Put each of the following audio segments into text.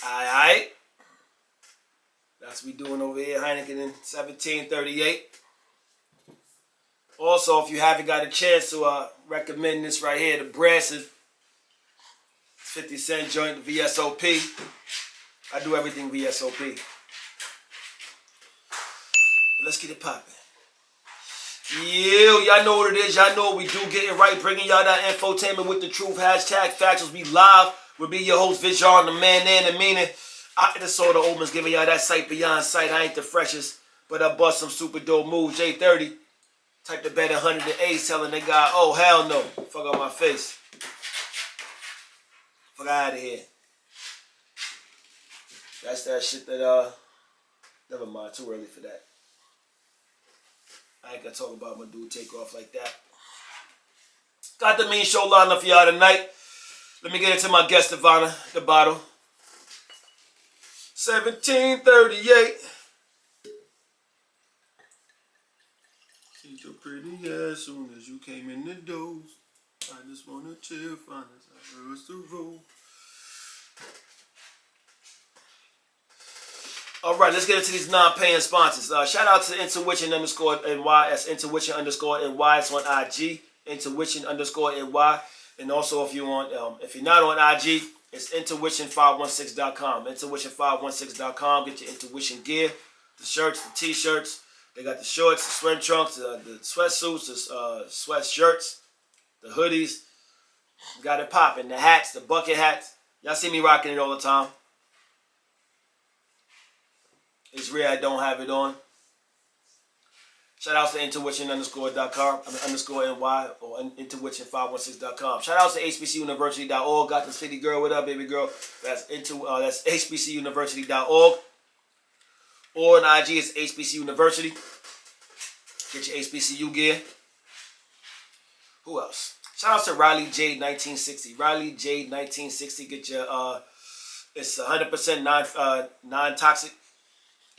Alright. That's what we doing over here. Heineken in 1738. Also, if you haven't got a chance to recommend this right here, the Brasses 50-cent joint, the VSOP. I do everything VSOP. Let's get it popping. Yeah, y'all know what it is. Y'all know what we do. Getting right, bringing y'all that infotainment with the truth. Hashtag Factuals. We live. We'll be your host, Vision, the man, and the meaning. I just saw the omens giving y'all that sight beyond sight. I ain't the freshest, but I bust some super dope moves. J30. Type the bet 108, telling the guy, oh, hell no. Fuck out my face. Fuck out of here. That's that shit that, never mind. Too early for that. I ain't gonna talk about my dude take off like that. Got the mean show lined up for y'all tonight. Let me get into my guest, Ivana, the bottle. 1738. See your pretty ass soon as you came in the door. I just wanna chill, find us the roll. Alright, let's get into these non-paying sponsors. Shout out to Intuition _NY. That's Intuition _NY. It's on IG. Intuition _NY. And also if you're not on IG, it's intuition516.com. Intuition516.com. Get your intuition gear. The shirts, the t-shirts. They got the shorts, the swim trunks, the sweatsuits, the sweatshirts, the hoodies. Got it popping. The hats, the bucket hats. Y'all see me rocking it all the time. It's rare I don't have it on. Shout out to intuition _.com, _NY, or intuition516.com. Shout out to hbcuniversity.org. Got the city girl. What up, baby girl? That's hbcuniversity.org. Or on IG is HBC University. Get your HBCU gear. Who else? Shout out to Riley Jade 1960. Riley Jade 1960. Get your it's 100% non-toxic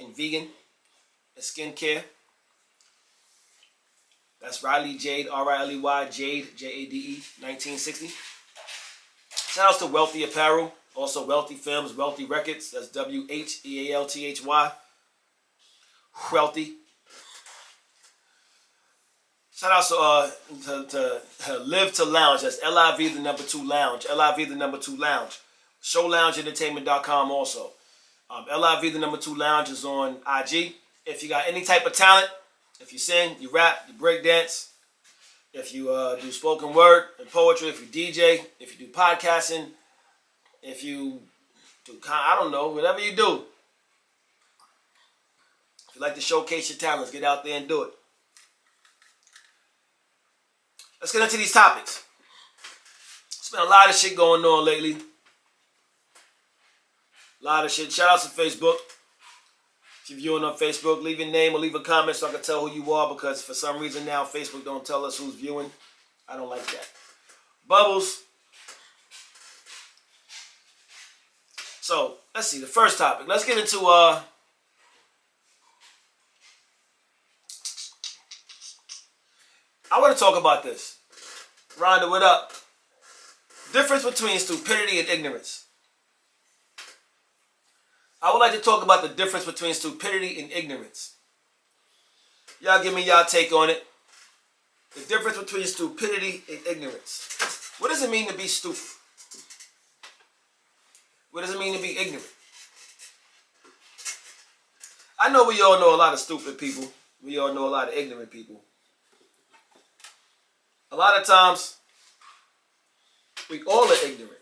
and vegan and skincare. That's Riley Jade, R-I-L-E-Y, Jade, J-A-D-E, 1960. Shout out to Wealthy Apparel, also Wealthy Films, Wealthy Records. That's W-H-E-A-L-T-H-Y. Wealthy. Shout out to Live to Lounge. That's L-I-V the number 2 Lounge. L-I-V the number 2 Lounge. ShowLoungeEntertainment.com also. LIV the number 2 Lounge is on IG. If you got any type of talent, if you sing, you rap, you break dance, if you do spoken word and poetry, if you DJ, if you do podcasting, if you do, I don't know, whatever you do. If you like to showcase your talents, get out there and do it. Let's get into these topics. There's been a lot of shit going on lately. A lot of shit. Shout out to Facebook. If you're viewing on Facebook, leave your name or leave a comment so I can tell who you are, because for some reason now Facebook don't tell us who's viewing. I don't like that. Bubbles. So, let's see. The first topic. Let's get into I want to talk about this. Rhonda, what up? Difference between stupidity and ignorance. I would like to talk about the difference between stupidity and ignorance. Y'all give me y'all take on it. The difference between stupidity and ignorance. What does it mean to be stupid? What does it mean to be ignorant? I know we all know a lot of stupid people. We all know a lot of ignorant people. A lot of times, we all are ignorant.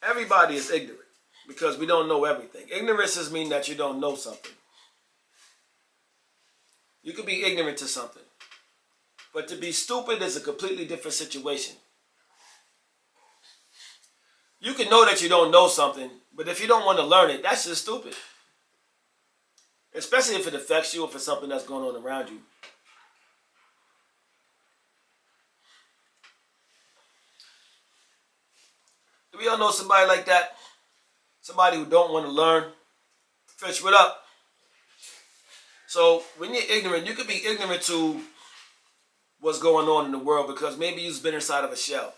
Everybody is ignorant because we don't know everything. Ignorance just means that you don't know something. You could be ignorant to something. But to be stupid is a completely different situation. You can know that you don't know something, but if you don't want to learn it, that's just stupid. Especially if it affects you or for something that's going on around you. Do we all know somebody like that? Somebody who don't want to learn? Fish, what up? So when you're ignorant, you could be ignorant to what's going on in the world because maybe you've been inside of a shell.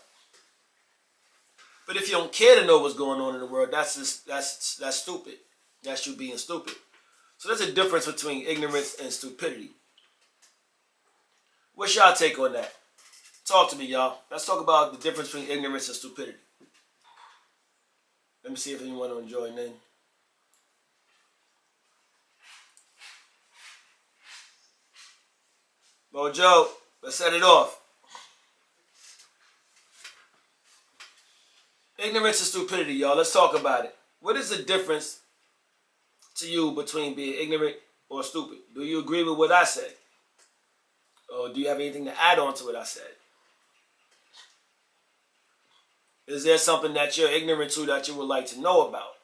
But if you don't care to know what's going on in the world, that's stupid. That's you being stupid. So there's a difference between ignorance and stupidity. What's y'all take on that? Talk to me, y'all. Let's talk about the difference between ignorance and stupidity. Let me see if anyone will join in. Mojo, let's set it off. Ignorance and stupidity, y'all. Let's talk about it. What is the difference to you between being ignorant or stupid? Do you agree with what I said? Or do you have anything to add on to what I said? Is there something that you're ignorant to that you would like to know about?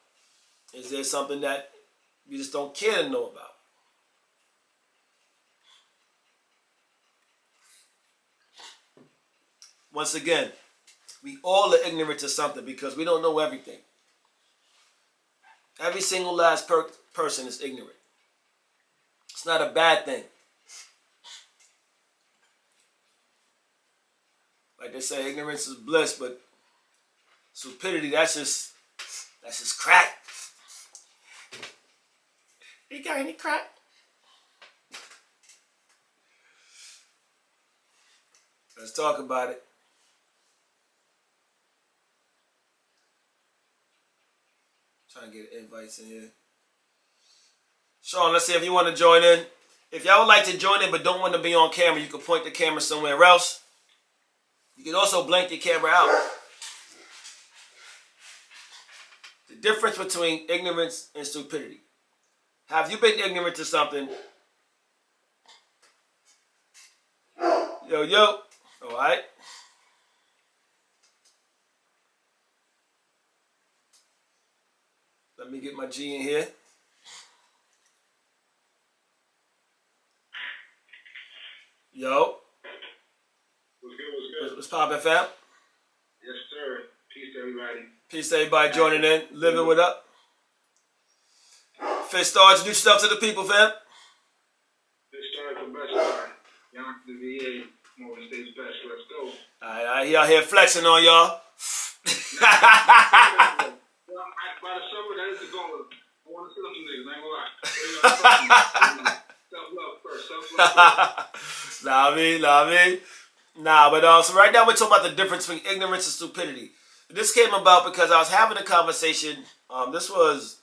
Is there something that you just don't care to know about? Once again, we all are ignorant to something because we don't know everything. Every single last person is ignorant. It's not a bad thing. Like they say, ignorance is bliss, but stupidity, that's just crack. You got any crack? Let's talk about it. Trying to get invites in here. Sean, let's see if you want to join in. If y'all would like to join in but don't want to be on camera, you can point the camera somewhere else. You can also blank your camera out. The difference between ignorance and stupidity. Have you been ignorant to something? Yo. All right. Let me get my G in here. Yo. What's good? What's poppin', fam? Yes, sir. Peace to everybody. Peace to everybody joining in. Living with up. Fish Star, introduce yourself to the people, fam. Fish Star is the best star. Young to the VA. Morgan State's best. Let's go. Alright, he out here flexing on y'all. Well, by the summer, that is the goal. I want to see some niggas, I ain't gonna lie. Self-love first. Self-love first. Nah, but so right now we're talking about the difference between ignorance and stupidity. This came about because I was having a conversation. This was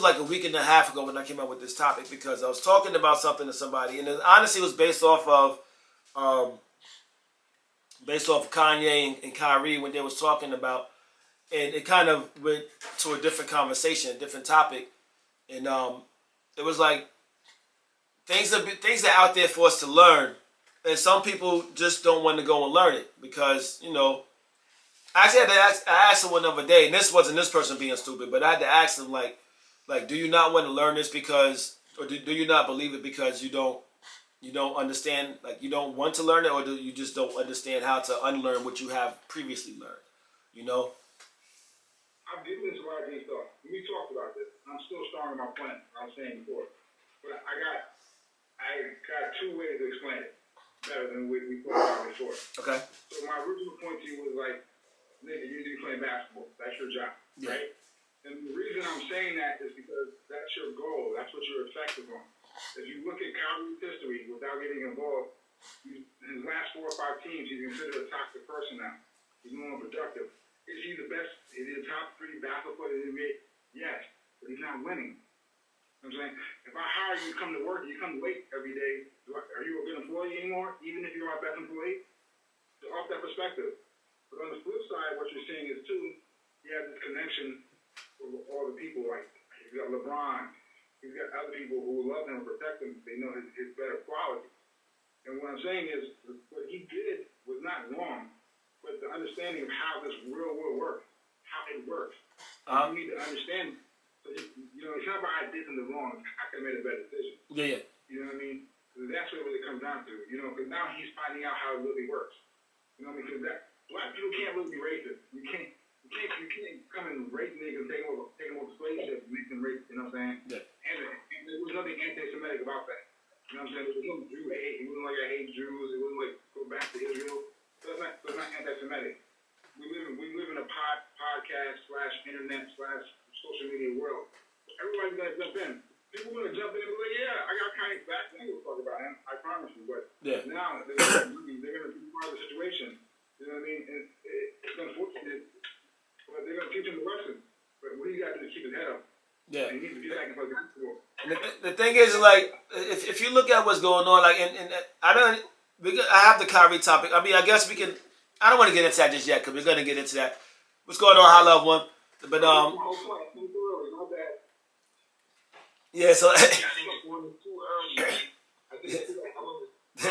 like a week and a half ago when I came up with this topic because I was talking about something to somebody, and it honestly was based off of Kanye and Kyrie when they was talking about, and it kind of went to a different conversation, a different topic, and it was like things are out there for us to learn, and some people just don't want to go and learn it because actually I asked someone the other day, and this wasn't this person being stupid, but I had to ask them like do you not want to learn this because, or do you not believe it because you don't understand, like you don't want to learn it, or do you just don't understand how to unlearn what you have previously learned? I'm getting into what I just thought. We talked about this. I'm still strong in my point. I was saying before, but I got two ways to explain it better than we talked about before. Okay. So my original point to you was like, nigga, you need to play basketball. That's your job, Yeah. right? And the reason I'm saying that is because that's your goal. That's what you're effective on. If you look at Kyrie's history without getting involved, in his last 4 or 5 teams, he's considered a toxic person now. He's no longer productive. Is he the best? Is he the top 3 basketball player in the NBA? Yes, but he's not winning. You know what I'm saying? If I hire you to come to work and you come late every day, are you a good employee anymore, even if you're my best employee? So off that perspective. But on the flip side, what you're seeing is, too, he has this connection with all the people. Like, he's got LeBron. He's got other people who love him and protect him. They know his better quality. And what I'm saying is, what he did was not wrong, but the understanding of how this real world works, how it works. You need to understand. So it's not about I did something wrong. I could have made a better decision. Yeah. You know what I mean? That's what it really comes down to. Because now he's finding out how it really works. You know what I mean? Because black people can't really be racist. You can't come and rape niggas and take them over slave ships and make them rape. You know what I'm saying? Yeah. And there was nothing anti-Semitic about that. You know what I'm saying? There was no Jew hate. It wasn't like I hate Jews. It wasn't like go back to Israel. So it's not anti-Semitic. We thing is, like, if you look at what's going on, like, and I have the Kyrie topic. I mean, I guess we can. I don't want to get into that just yet because we're gonna get into that. What's going on, high level one? But yeah. So. I think it's one too early. I think it's like, I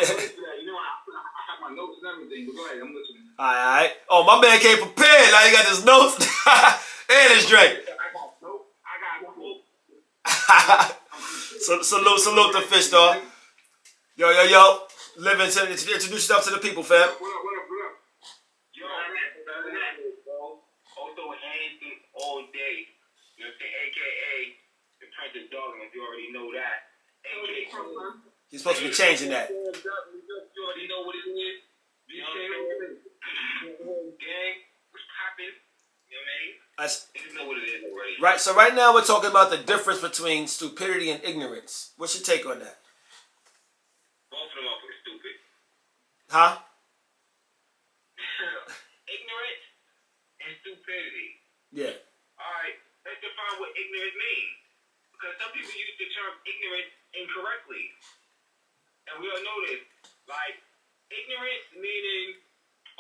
have my notes and everything. But go ahead, I'm listening. All right. Oh, my man came prepared. Now he got his notes and his drink. I got nope. Salute the fish dog. Yo. Living, introduce yourself to the people, fam. What up? Yo, also anything all day. You know what I'm saying? AKA the Prince of Darkness. You already know that. AKA. You're supposed to be changing that. You already know what it is. You know what I'm saying? Gang, what's poppin'? You know what I mean? You know what it is already. Right, so right now we're talking about the difference between stupidity and ignorance. What's your take on that? Both of them are pretty stupid. Huh? Ignorance and stupidity. Yeah. Alright, let's define what ignorance means. Because some people use the term ignorance incorrectly. And we all know this. Like, ignorance meaning,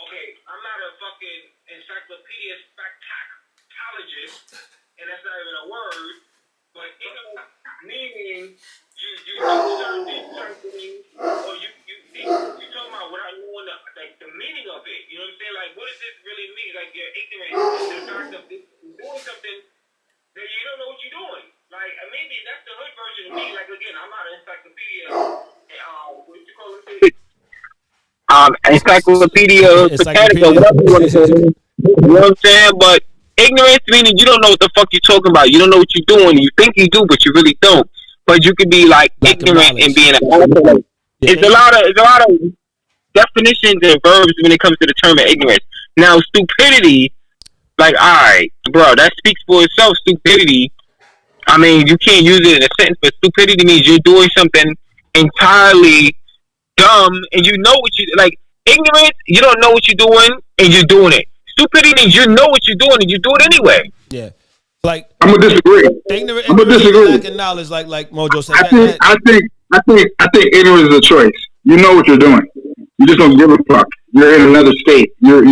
okay, I'm not a fucking encyclopedia factologist, and that's not even a word, but ignorance meaning you do certain things, or you talking about without knowing the meaning of it. You know what I'm saying? Like, what does this really mean? Like, you're ignorant to the fact of doing something that you don't know what you're doing. Like, maybe that's the hood version of me. Like, again, I'm not an encyclopedia. What you call it? Encyclopedia, or whatever you want to say. You know what I'm saying? But ignorance meaning you don't know what the fuck you're talking about. You don't know what you're doing. You think you do, but you really don't. But you could be like ignorant and being an asshole. It's a lot of definitions and verbs when it comes to the term of ignorance. Now, stupidity, like, all right, bro, that speaks for itself. Stupidity. I mean, you can't use it in a sentence, but stupidity means you're doing something entirely dumb, and you know what you like. Ignorance, you don't know what you're doing, and you're doing it. Stupidity means you know what you're doing, and you do it anyway. Yeah, like I'm gonna disagree. Ignorance, I'm gonna disagree. Lack of knowledge, like Mojo said. I think ignorance is a choice. You know what you're doing. You just don't give a fuck. You're in another state. You're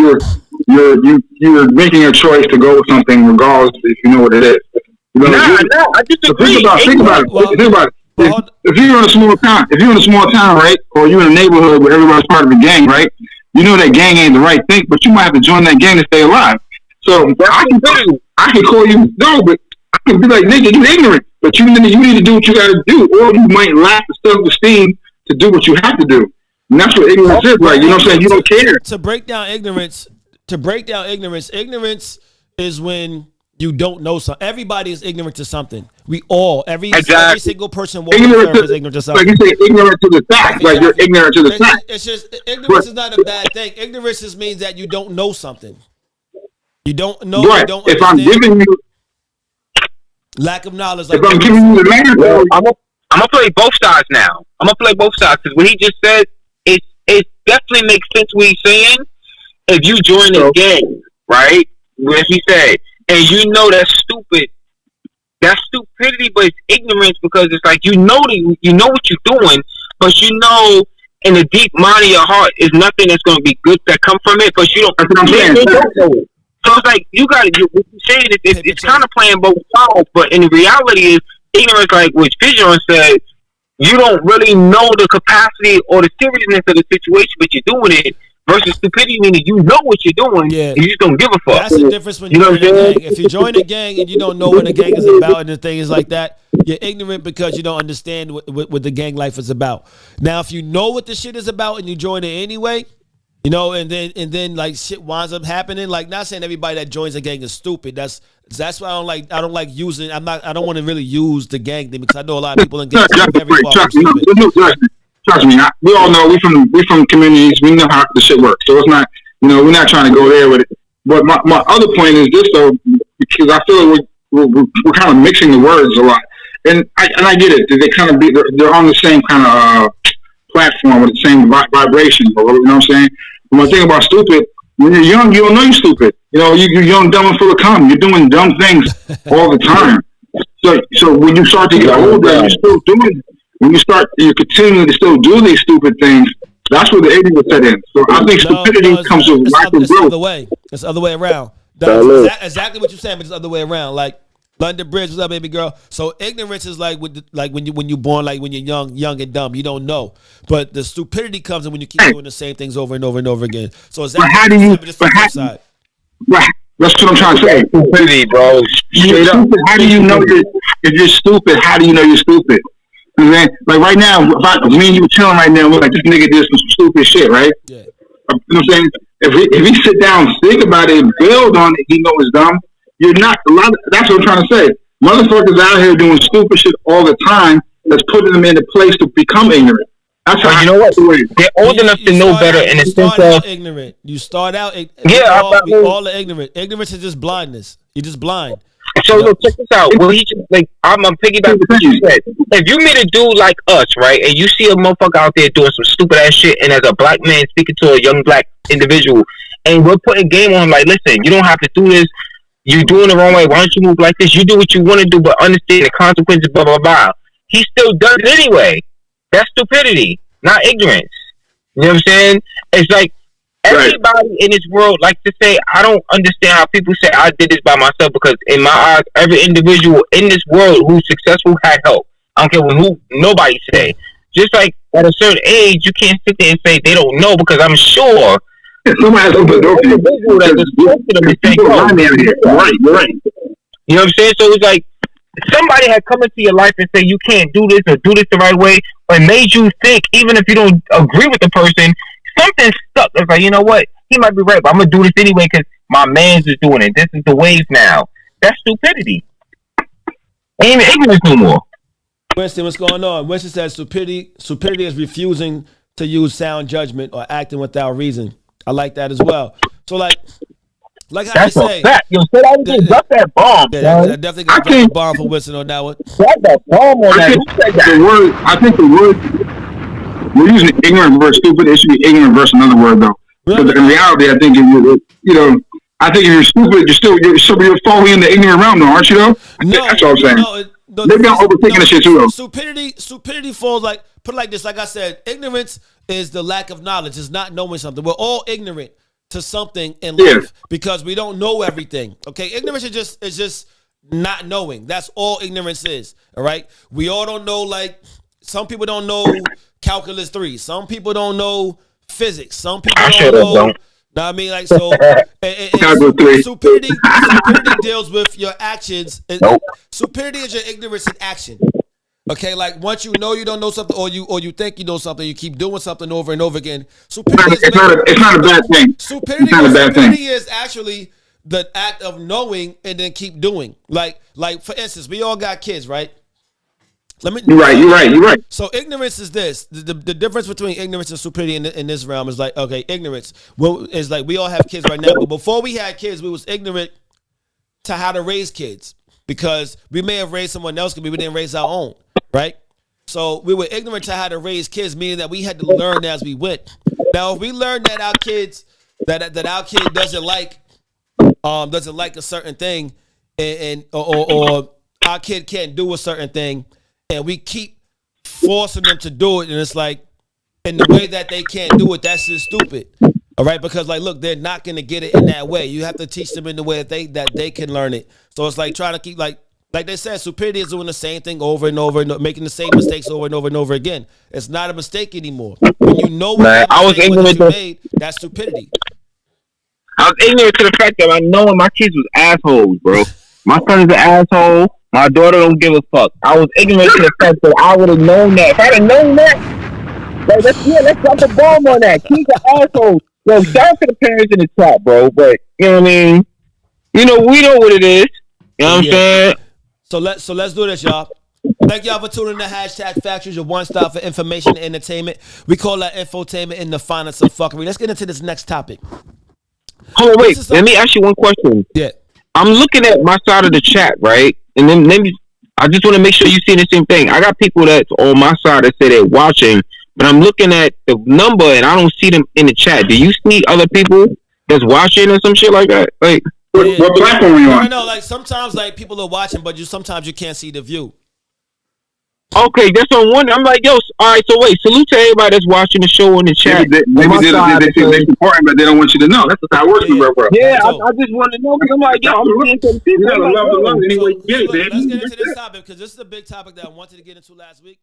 making a choice to go with something regardless if you know what it is. You know, I disagree. Think about it. If you're in a small town, right, or you're in a neighborhood where everybody's part of a gang, right, you know that gang ain't the right thing, but you might have to join that gang to stay alive. So I can call you but I can be like, nigga, you ignorant, but you need to do what you got to do, or you might lack the self-esteem to do what you have to do. And that's what ignorance is, like, you know what I'm saying? You don't care. To break down ignorance, ignorance is when you don't know something. Everybody is ignorant to something. Every single person walking the earth is ignorant to something. Like you say, ignorant to the fact. Like you're ignorant to the fact. It's just ignorance is not a bad thing. Ignorance just means that you don't know something. You don't know. Right. You don't if I'm giving you lack of knowledge, if I'm giving you the manual, I'm gonna play both sides now. I'm gonna play both sides because what he just said, it definitely makes sense what he's saying. If you join a gang, right? As he said. And you know that's stupid. That's stupidity, but it's ignorance because it's like you know what you're doing, but you know in the deep mind of your heart is nothing that's going to be good that come from it. But you don't. That's what I'm saying. So it's like you got to. What you're saying is it's kind of playing both sides, but in reality is ignorance, like what Vision said. You don't really know the capacity or the seriousness of the situation, but you're doing it. Versus stupidity meaning you know what you're doing, and you just don't give a fuck. That's the difference when you join a gang. If you join a gang and you don't know what a gang is about and the thing is like that, you're ignorant because you don't understand what the gang life is about. Now, if you know what the shit is about and you join it anyway, you know, and then like shit winds up happening. Like, not saying everybody that joins a gang is stupid. That's why I don't like using. I don't want to really use the gang thing because I know a lot of people in gangs are very stupid. Trust me, we all know we from communities. We know how the shit works. So it's not, we're not trying to go there with it. But my other point is this though, because I feel like we're kind of mixing the words a lot, and I get it. They kind of they're on the same kind of platform with the same vibration. You know what I'm saying? When I think about stupid, when you're young, you don't know you're stupid. You're young, dumb, and full of cum. You're doing dumb things all the time. So when you start to get older, and you're still doing. When you're continuing to still do these stupid things, that's where the ignorance set in. So I think stupidity comes with lack of growth. It's the other way. It's the other way around. That's exactly what you're saying, but it's the other way around. Like London Bridge, what's up, baby girl? So ignorance is like when you're born, like when you're young and dumb, you don't know. But the stupidity comes in when you keep doing the same things over and over and over again. So it's but how do you? Side. Right. That's what I'm trying to say. Stupidity, bro. Straight up. How do you know if you're stupid? How do you know you're stupid? Like right now, me and you chilling right now, we're like, this nigga did some stupid shit, right? Yeah. You know what I'm saying? If he sit down and think about it and build on it, he know it's dumb. You're not that's what I'm trying to say. Motherfuckers out here doing stupid shit all the time that's putting them in a place to become ignorant. That's how you know what? They're old enough to know better in the sense of ignorant. You start out we all are ignorant. Ignorance is just blindness. You're just blind. So look, check this out. Well, I'm piggyback what you said. If you meet a dude like us, right, and you see a motherfucker out there doing some stupid ass shit, and as a black man speaking to a young black individual, and we're putting game on him, like, listen, you don't have to do this. You're doing the wrong way. Why don't you move like this? You do what you want to do, but understand the consequences. Blah blah blah. He still does it anyway. That's stupidity, not ignorance. You know what I'm saying? It's like. Everybody in this world like to say, I don't understand how people say I did this by myself, because in my eyes, every individual in this world who's successful had help. I don't care who nobody say. Just like at a certain age, you can't sit there and say they don't know, because I'm sure somebody has opened the door for you. Right. You know what I'm saying? So it's like somebody had come into your life and say you can't do this or do this the right way, or made you think, even if you don't agree with the person, something stuck. It's like, you know what? He might be right, but I'm going to do this anyway because my man's is doing it. This is the wave now. That's stupidity. Ain't even ignorance no more. Winston, what's going on? Winston says stupidity is refusing to use sound judgment or acting without reason. I like that as well. So like how you say. Fact. Yo, say that again. Drop that bomb. Yeah, I definitely got to drop the bomb for Winston on that one. Drop that bomb on that. I think the word. We're using ignorant versus stupid. It should be ignorant versus another word, though. Really? But in reality, I think I think if you're stupid, you're falling in the ignorant realm, though, aren't you? Though. No, that's what I'm saying. They've been overtaking the shit too, though. Stupidity falls like put it like this. Like I said, ignorance is the lack of knowledge. It's not knowing something. We're all ignorant to something in life because we don't know everything. Okay, ignorance is just not knowing. That's all ignorance is. All right, we all don't know. Like some people don't know calculus 3. Some people don't know physics. Some people don't know. Know what I mean? Like, so stupidity deals with your actions. Stupidity is your ignorance in action. Okay, like once you know you don't know something, or you think you know something, you keep doing something over and over again. Stupidity it's not a bad thing. Stupidity is actually the act of knowing and then keep doing. Like for instance, we all got kids, right? You're right. So ignorance is this. The difference between ignorance and stupidity in this realm is like, okay, ignorance is like we all have kids right now, but before we had kids, we was ignorant to how to raise kids because we may have raised someone else, but we didn't raise our own, right? So we were ignorant to how to raise kids, meaning that we had to learn as we went. Now, if we learn that our kids that our kid doesn't like a certain thing, or our kid can't do a certain thing, and we keep forcing them to do it, and it's like, in the way that they can't do it, that's just stupid. All right, because like, look, they're not gonna get it in that way. You have to teach them in the way that they can learn it. So it's like trying to keep like they said, stupidity is doing the same thing over and over, and making the same mistakes over and over and over again. It's not a mistake anymore. When you know what you made, that's stupidity. I was ignorant to the fact that I know my kids was assholes, bro. My son is an asshole. My daughter don't give a fuck. I was ignorant to the fact that I would have known that. If I'd have known that, like, let's drop a bomb on that. He's an asshole. Yo, shout out to the parents in the chat, bro. But you know what I mean? You know, we know what it is. You know what I'm saying? So let's do this, y'all. Thank y'all for tuning in to #Factuals, your one stop for information and entertainment. We call that infotainment in the finest of fuckery. Let's get into this next topic. Hold on, wait. Let me ask you one question. Yeah. I'm looking at my side of the chat, right? And then I just want to make sure you see the same thing. I got people that's on my side that say they're watching, but I'm looking at the number and I don't see them in the chat. Do you see other people that's watching or some shit like that? Like, What platform are you on? I know, like sometimes like people are watching, but sometimes you can't see the view. Okay, that's what I'm wondering. I'm like, yo, all right, so wait, salute to everybody that's watching the show in the chat. Maybe they support him, but they don't want you to know. That's how it works, bro. Yeah, I just want to know because I'm like, yo, I'm looking to the people. You gotta love the love anyway you get it, man. Let's get into this topic because this is a big topic that I wanted to get into last week.